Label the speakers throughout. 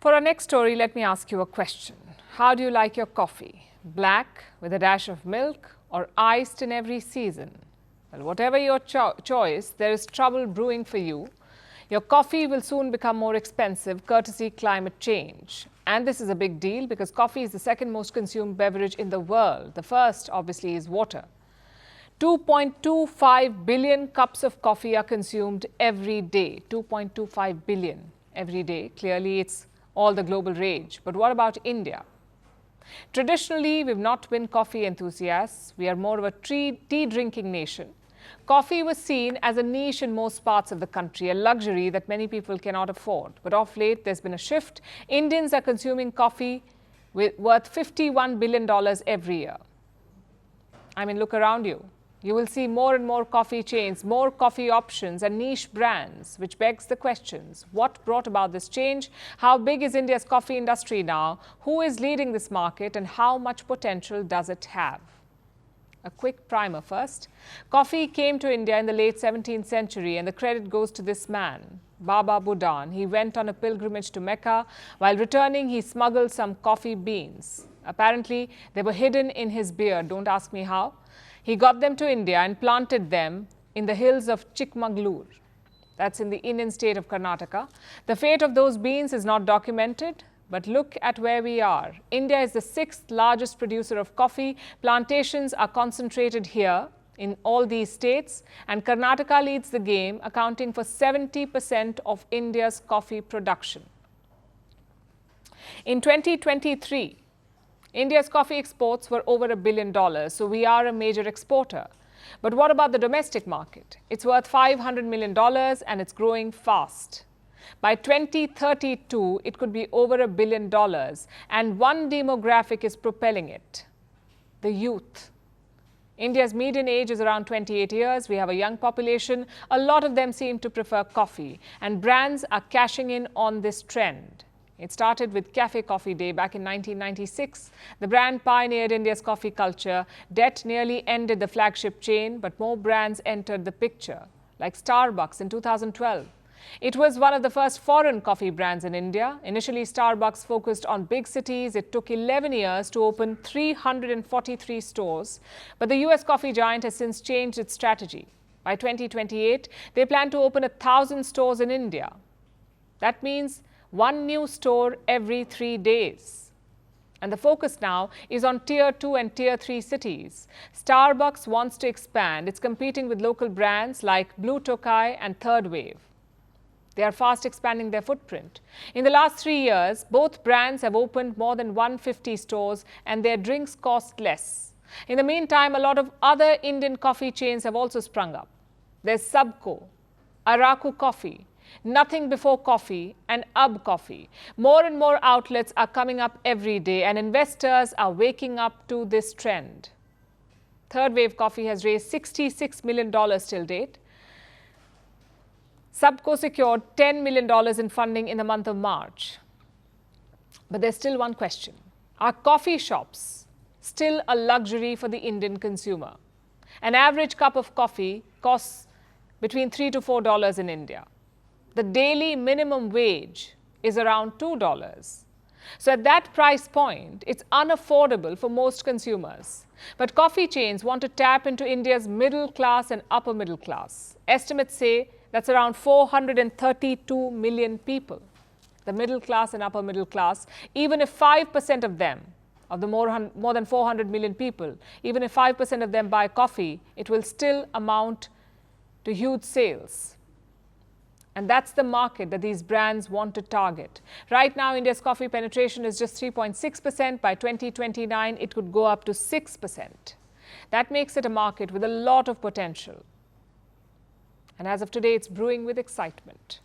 Speaker 1: For our next story, let me ask you a question. How do you like your coffee? Black with a dash of milk or iced in every season? Well, whatever your choice, there is trouble brewing for you. Your coffee will soon become more expensive courtesy climate change. And this is a big deal because coffee is the second most consumed beverage in the world. The first, obviously, is water. 2.25 billion cups of coffee are consumed every day. 2.25 billion every day. Clearly, it's all the global rage. But what about India? Traditionally, we've not been coffee enthusiasts. We are more of a tea drinking nation. Coffee was seen as a niche in most parts of the country, a luxury that many people cannot afford. But of late, there's been a shift. Indians are consuming coffee worth $51 billion every year. I mean, look around you. You will see more and more coffee chains, more coffee options and niche brands, which begs the questions. What brought about this change? How big is India's coffee industry now? Who is leading this market and how much potential does it have? A quick primer first. Coffee came to India in the late 17th century and the credit goes to this man, Baba Budan. He went on a pilgrimage to Mecca. While returning, he smuggled some coffee beans. Apparently, they were hidden in his beard. Don't ask me how. He got them to India and planted them in the hills of Chikmagalur. That's in the Indian state of Karnataka. The fate of those beans is not documented, but look at where we are. India is the 6th largest producer of coffee. Plantations are concentrated here in all these states, and Karnataka leads the game, accounting for 70% of India's coffee production. In 2023, India's coffee exports were over $1 billion, so we are a major exporter. But what about the domestic market? It's worth $500 million and it's growing fast. By 2032, it could be over $1 billion, and one demographic is propelling it: the youth. India's median age is around 28 years. We have a young population. A lot of them seem to prefer coffee, and brands are cashing in on this trend. It started with Cafe Coffee Day back in 1996. The brand pioneered India's coffee culture. Debt nearly ended the flagship chain, but more brands entered the picture, like Starbucks in 2012. It was one of the first foreign coffee brands in India. Initially, Starbucks focused on big cities. It took 11 years to open 343 stores. But the US coffee giant has since changed its strategy. By 2028, they plan to open 1,000 stores in India. That means one new store every 3 days. And the focus now is on Tier 2 and Tier 3 cities. Starbucks wants to expand. It's competing with local brands like Blue Tokai and Third Wave. They are fast expanding their footprint. In the last 3 years, both brands have opened more than 150 stores and their drinks cost less. In the meantime, a lot of other Indian coffee chains have also sprung up. There's Subco, Araku Coffee, Nothing Before Coffee and UB Coffee. More and more outlets are coming up every day and investors are waking up to this trend. Third Wave Coffee has raised $66 million till date. Subco secured $10 million in funding in the month of March. But there's still one question. Are coffee shops still a luxury for the Indian consumer? An average cup of coffee costs between $3 to $4 in India. The daily minimum wage is around $2. So at that price point, it's unaffordable for most consumers. But coffee chains want to tap into India's middle class and upper middle class. Estimates say that's around 432 million people. The middle class and upper middle class, even if 5% of them, of the more than 400 million people, even if 5% of them buy coffee, it will still amount to huge sales. And that's the market that these brands want to target. Right now, India's coffee penetration is just 3.6%. By 2029, it could go up to 6%. That makes it a market with a lot of potential. And as of today, it's brewing with excitement.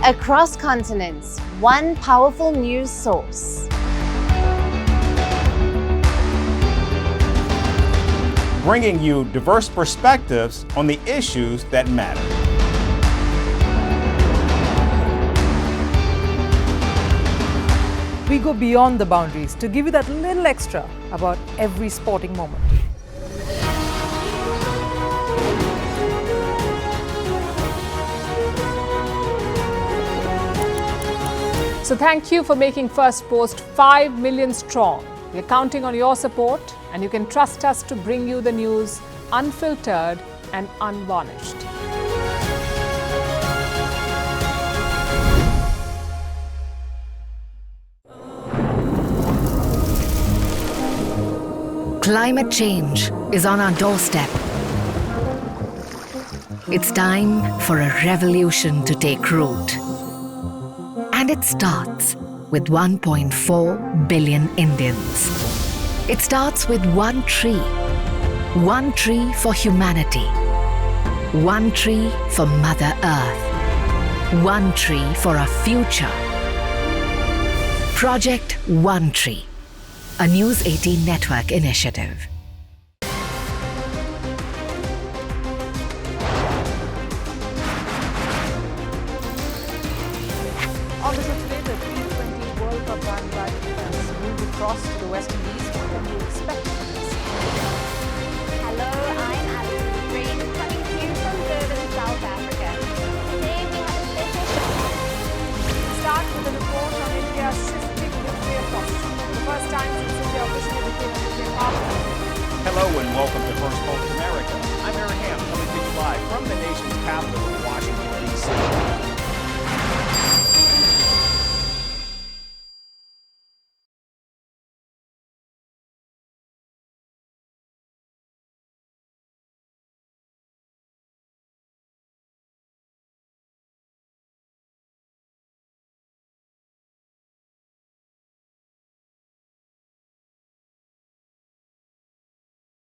Speaker 2: Across continents, one powerful news source.
Speaker 3: Bringing you diverse perspectives on the issues that matter.
Speaker 4: We go beyond the boundaries to give you that little extra about every sporting moment.
Speaker 1: So thank you for making Firstpost 5 million strong. We're counting on your support, and you can trust us to bring you the news unfiltered and unvarnished.
Speaker 5: Climate change is on our doorstep. It's time for a revolution to take root. And it starts with 1.4 billion Indians. It starts with one tree for humanity, one tree for Mother Earth, one tree for our future. Project One Tree, a News 18 network initiative.
Speaker 1: On this today, the T20 World Cup bandwagon has moved across to the West Indies. What can you expect from this?
Speaker 2: Hello, I'm Alison Green, coming to you from Durban, South Africa. Today we have a special show.
Speaker 1: Start with a report on India's shifting nuclear posture. The first time since India officially became a nuclear power.
Speaker 3: Hello and welcome to Firstpost America. I'm Aaron Ham, coming to you live from the nation's capital,